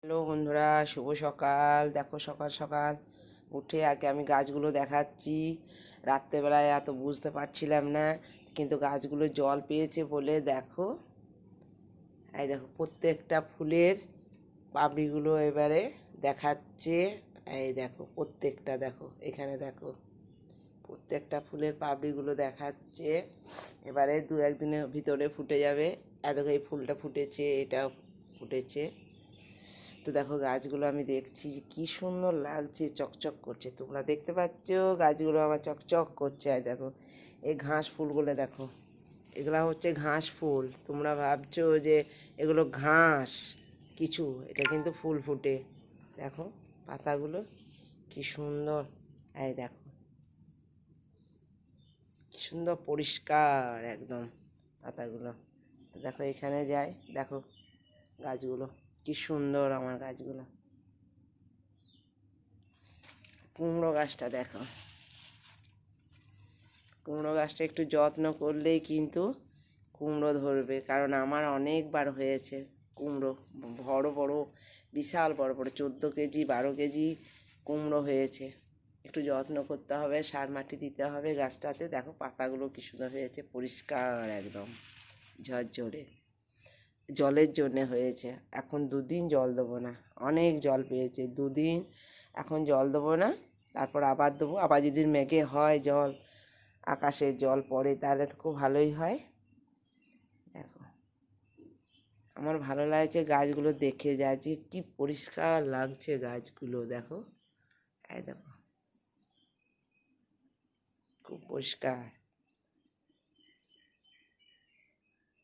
Hello বন্ধুরা, শুভ সকাল। দেখো সকাল সকাল উঠে আগে আমি গাছগুলো দেখাচ্ছি। রাত্রেবেলায় এত বুঝতে পারছিলাম না, কিন্তু গাছগুলো জল পেয়েছে বলে দেখো, এই দেখো প্রত্যেকটা ফুলের পাপড়িগুলো এবারে দেখাচ্ছে। এই দেখো প্রত্যেকটা, দেখো এখানে দেখো প্রত্যেকটা ফুলের পাপড়িগুলো দেখাচ্ছে। এবারে দু একদিনের ভিতরে ফুটে যাবে। এত এই ফুলটা ফুটেছে, এটা ফুটেছে। তো দেখো গাছগুলো আমি দেখছি যে কী সুন্দর লাগছে, চকচক করছে। তোমরা দেখতে পাচ্ছ গাছগুলো আমার চকচক করছে। আর দেখো এই ঘাস ফুলগুলো দেখো, এগুলো হচ্ছে ঘাস ফুল। তোমরা ভাবছো যে এগুলো ঘাস কিছু, এটা কিন্তু ফুল ফুটে। দেখো পাতাগুলো কি সুন্দর, এই দেখো কি সুন্দর পরিষ্কার একদম পাতাগুলো। তো দেখো এখানে যাই, দেখো গাছগুলো কি সুন্দর, আমার গাছগুলো। কুমড়ো গাছটা দেখো, কুমড়ো গাছটা একটু যত্ন করলেই কিন্তু কুমড়ো ধরবে, কারণ আমার অনেকবার হয়েছে কুমড়ো। বড় বড়, বিশাল বড় বড় 14 কেজি 12 কেজি কুমড়ো হয়েছে। একটু যত্ন করতে হবে, সার মাটি দিতে হবে গাছটাতে। দেখো পাতাগুলো কি সুন্দর হয়েছে, পরিষ্কার একদম ঝরঝরে। জলের জন্যে হয়েছে। এখন 2 দিন জল দেবো না, অনেক জল পেয়েছে 2 দিন। এখন জল দেবো না, তারপর আবার দেবো। আবার যদি মেঘে হয় জল, আকাশে জল পড়ে, তাহলে তো খুব ভালোই হয়। দেখো আমার ভালো লাগছে গাছগুলো দেখে, যায় যে কী পরিষ্কার লাগছে গাছগুলো। দেখো এই দেখো খুব পরিষ্কার।